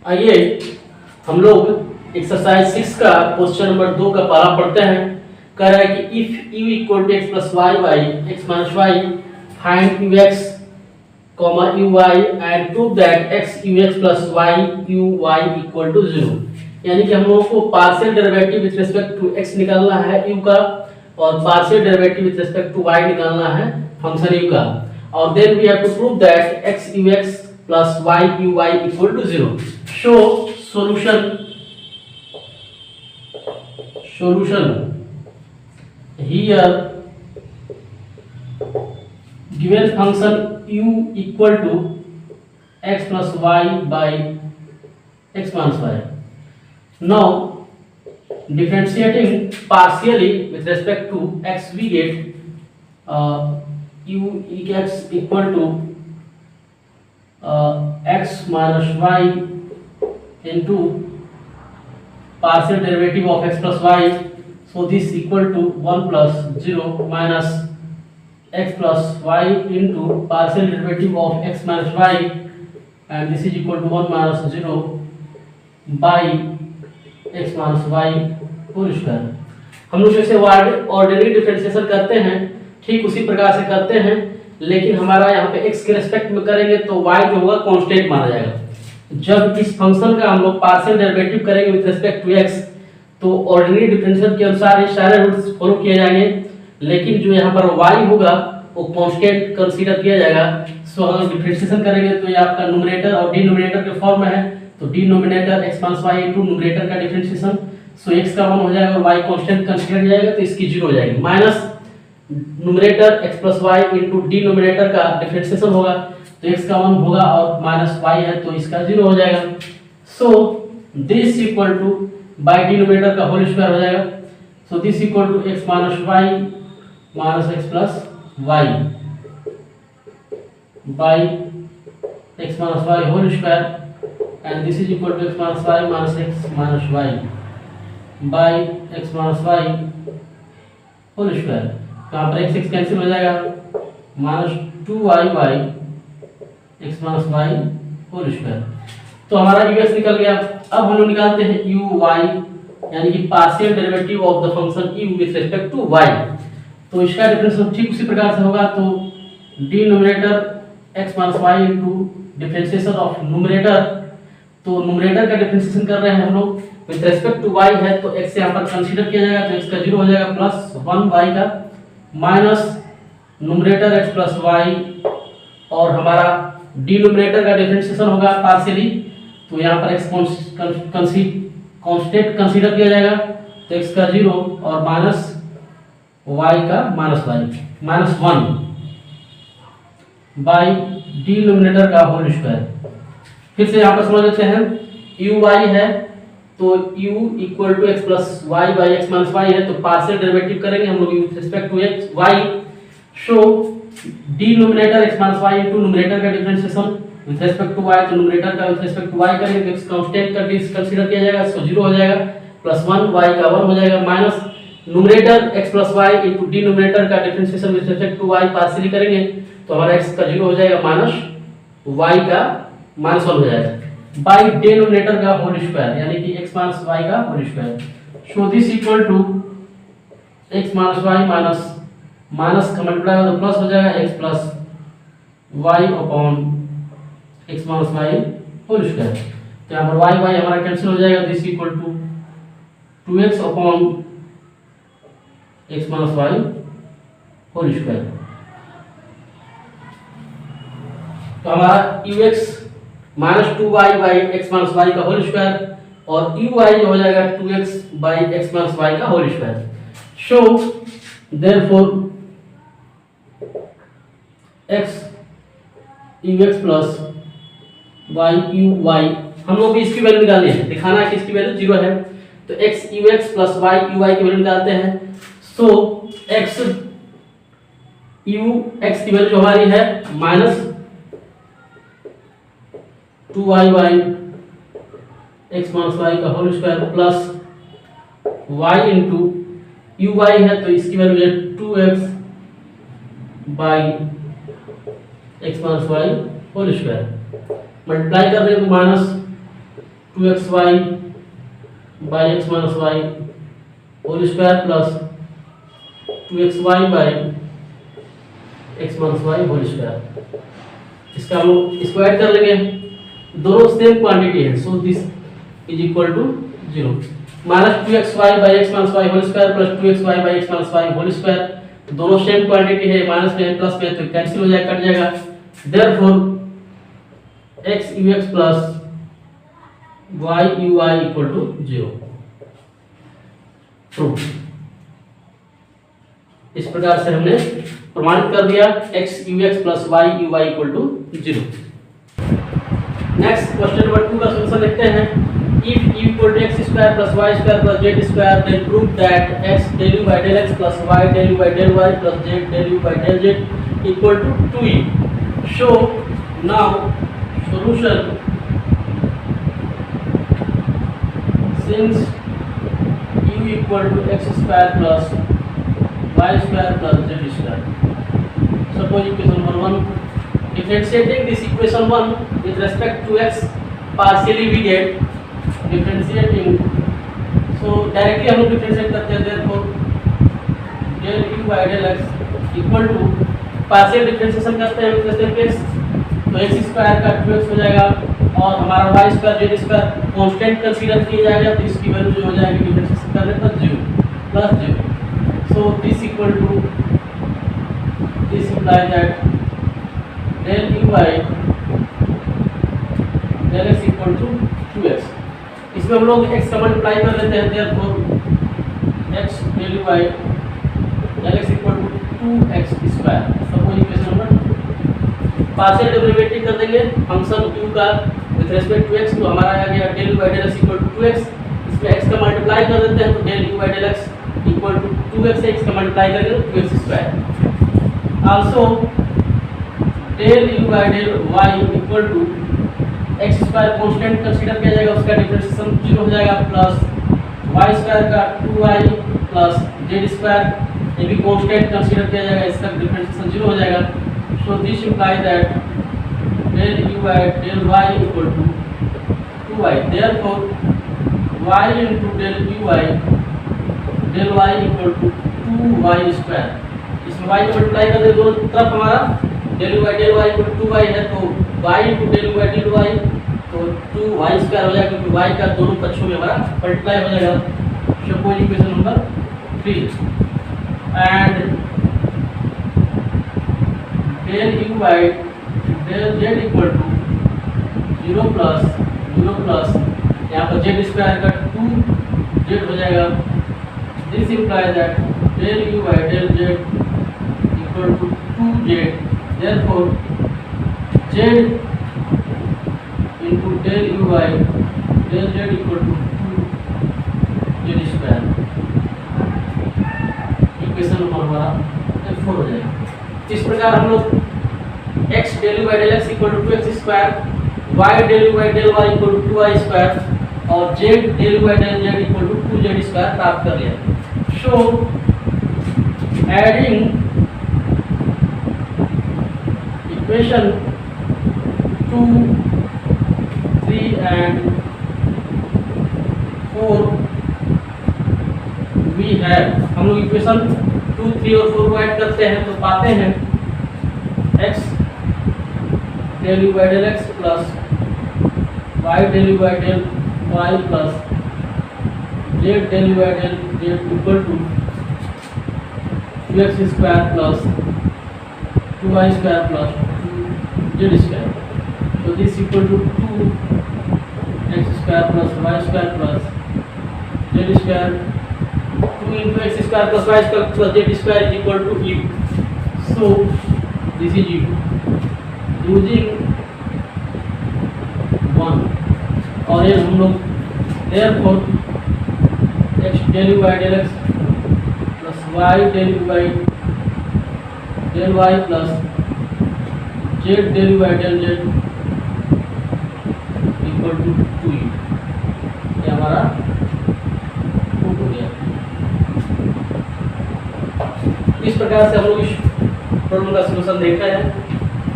आइए हम लोग एक्सरसाइज 6 का क्वेश्चन नंबर 2 का पहला पढ़ते हैं। कह रहा है कि if u equal to x plus y by x minus y find u x comma u y and prove that x u x plus y u y equal to 0। यानी कि हम लोगों को partial derivative with respect to x निकालना है u का और partial derivative with respect to y निकालना है फंक्शन u का, और then we have to prove that x ux plus y uy equal to 0. Show solution here given function u equal to x plus y by x minus y. Now differentiating partially with respect to x we get u x equal to x minus y into partial derivative of x plus y, so this equal to 1 plus 0 minus x plus y into partial derivative of x minus y, and this is equal to 1 minus 0 by x minus y whole square. हम लोग जैसे ordinary differentiation करते हैं ठीक उसी प्रकार से करते हैं, लेकिन हमारा यहाँ पे x के रेस्पेक्ट में करेंगे तो y जो होगा कांस्टेंट माना जाएगा। जब इस फंक्शन का हम लोग पार्शियल डेरिवेटिव करेंगे विद रिस्पेक्ट टू x तो ऑर्डिनरी डिफरेंशियल के अनुसार ये सारे रूल्स फॉलो किए जाएंगे, लेकिन जो यहाँ पर y होगा वो कांस्टेंट कंसीडर किया जाएगा। सो हम डिफरेंशिएशन करेंगे तो ये आपका न्यूमरेटर और डिनोमिनेटर के फॉर्म में है, तो denominator x minus y into numerator का डिफरेंशिएशन, सो x का 1 हो जाएगा और y कांस्टेंट कंसीडर किया जाएगा तो इसकी 0 हो जाएगी, minus numerator x plus y into denominator का डिफरेंशिएशन होगा तो x का 1 होगा और माइनस y है तो इसका 0 हो जाएगा। So this equal to by denominator का होल स्क्वायर हो जाएगा, so this equal to x minus y minus x plus y by x minus y whole square and this is equal to x minus y minus x minus y by x minus y whole square. यहाँ पर x cancel हो जाएगा, minus 2y by x minus y whole square. तो हमारा ux निकल गया। अब हम लोग निकालते हैं uy यानी कि partial derivative of the function u with respect to y। तो इसका डिफरेंशिएशन ठीक उसी प्रकार से होगा, तो denominator x minus y into differentiation of numerator, तो न्यूमरेटर का डिफरेंशिएशन कर रहे हैं हम लोग विद रिस्पेक्ट टू y है तो x यहाँ पर कंसीडर किया जाएगा तो x का 0 हो जाएगा प्लस 1y का minus numerator x plus y और हमारा डिनोमिनेटर का डिफरेंशिएशन होगा पार्शियली, तो यहाँ पर x कांस्टेंट कंसीडर किया जाएगा तो x का 0 और माइनस y का minus y minus 1 by denominator का होल स्क्वायर। फिर से यहाँ पर समझ लेते हैं uy है तो u equal to x plus y by x minus y है तो पार्शियल डेरिवेटिव करेंगे हम लोग with respect to x y। So denominator x minus y into numerator का differentiation with respect to y, तो न्यूमरेटर का विद रिस्पेक्ट टू y करेंगे तो x कांस्टेंट का कंसीडर किया जाएगा सो 0 हो जाएगा प्लस 1 y का 1 हो जाएगा minus numerator x plus y into denominator का differentiation with respect to y partially करेंगे तो हमारा x का 0 हो जाएगा माइनस y का माइनस 1 हो जाएगा बाई डिनोमिनेटर का होल स्क्वायर यानी कि x माइनस y का होल स्क्वायर। So this equal to x minus y minus minus का मल्टीप्लाई होगा तो प्लस हो जाएगा x plus y upon x minus y whole square. तो यहाँ पर y हमारा कैंसिल हो जाएगा, this equal to 2x upon x minus y whole square. तो हमारा ux minus 2y by x minus y का होल स्क्वायर और uy जो हो जाएगा 2x by x minus y का whole square. So therefore x ux plus y uy, हम लोग भी इसकी वैल्यू निकालनी है, दिखाना है कि इसकी वैल्यू 0 है तो x ux plus y uy की वैल्यू निकालते हैं। सो x ux की वैल्यू जो हमारी है minus 2y by x minus y का whole square plus y into uy है तो इसकी वैल्यू है 2x by x minus y whole square, multiply कर दें तो minus 2xy by x minus y whole square plus 2xy by x minus y whole square. इसका हम लोग इसको ऐड कर लेंगे, दोनों सेम क्वांटिटी है, so this is equal to 0 minus 2xy by x minus y whole square plus 2xy by x minus y whole square, दोनों same quantity है, माइनस में प्लस में तो कैंसिल हो जाएगा, कट जाएगा। Therefore x ux plus y uy equal to 0 true. इस प्रकार से हमने प्रमाणित कर दिया x ux plus y uy equal to 0। Next question number 2 का सॉल्यूशन देखते हैं। If u equal to x square plus y square plus z square, then prove that x del u by del x plus y del u by del y plus z del u by del z equal to 2u. So now solution, since u equal to x square plus y square plus z square. Suppose equation number 1, differentiating this equation 1 with respect to x, partially we get differentiating, so directly हम लोग differentiate करते हैं, therefore del u by del x equal to partial differentiation करते हैं with respect to x, तो x square का 2x हो जाएगा और हमारा y square z square constant consider किया जाएगा, तो इसकी वैल्यू जो हो जाएगी डिफरेंशिएशन करने पर 0 plus 0, so this equal to this implies that del u by del x equal to 2x। इसमें हम लोग x का मल्टीप्लाई कर लेते हैं, therefore x del u by del x equal to 2x square. Suppose equation number partial derivative कर देंगे function q का विद रिस्पेक्ट टू x, तो हमारा आ गया del u by del x equal to 2x। इसमें x का multiply कर देते हैं, तो del u by del x equal to 2x है, x का मल्टीप्लाई करेंगे तो 2x square. Also del u by del y equal to x square constant consider किया जाएगा, उसका डिफरेंशिएशन 0 हो जाएगा, प्लस y स्क्वायर का 2y प्लस z स्क्वायर ये भी कांस्टेंट कंसीडर किया जाएगा, इसका डिफरेंशिएशन 0 हो जाएगा। So this implies that del u by del y equal to 2y, therefore y into del u by del y equal to 2y square. इसमें y को multiply कर दे दोनों तरफ, हमारा del u by del y equal to 2y है, तो y into del u by del y तो 2y स्क्वायर हो जाएगा, क्योंकि y का दोनों पक्षों में हमारा मल्टीप्लाई हो जाएगा। Suppose equation number 3 and del u by del z equal to 0 plus यहाँ पर z स्क्वायर का 2z हो जाएगा। This implies that del u by del z equal to 2z, therefore z into del u by del z equal to 2z square. Equation number हमारा 4 हो जाएगा। इस प्रकार हम लोग x del u by del x equal to 2x square, y del u by del y equal to 2y square और z del u by del z equal to 2z square प्राप्त कर लिया। So adding equation 2, 3 and 4 we have, हम लोग equation 2, 3 और 4 को add करते हैं तो पाते हैं x del u by del x plus y del u by del y plus z del u by del z equal to 2x square plus 2y square plus 2z square. So this equal to 2x square plus y square plus z square, 2 into x square plus y square plus z square is equal to u. So this is u using 1 और ये हम लोग therefore x del u by del x plus y del u by del y plus z del u by del z equal to 2u, ये हमारा proof हो गया। इस प्रकार से हम लोग इस प्रॉब्लम का सलूशन देखा है।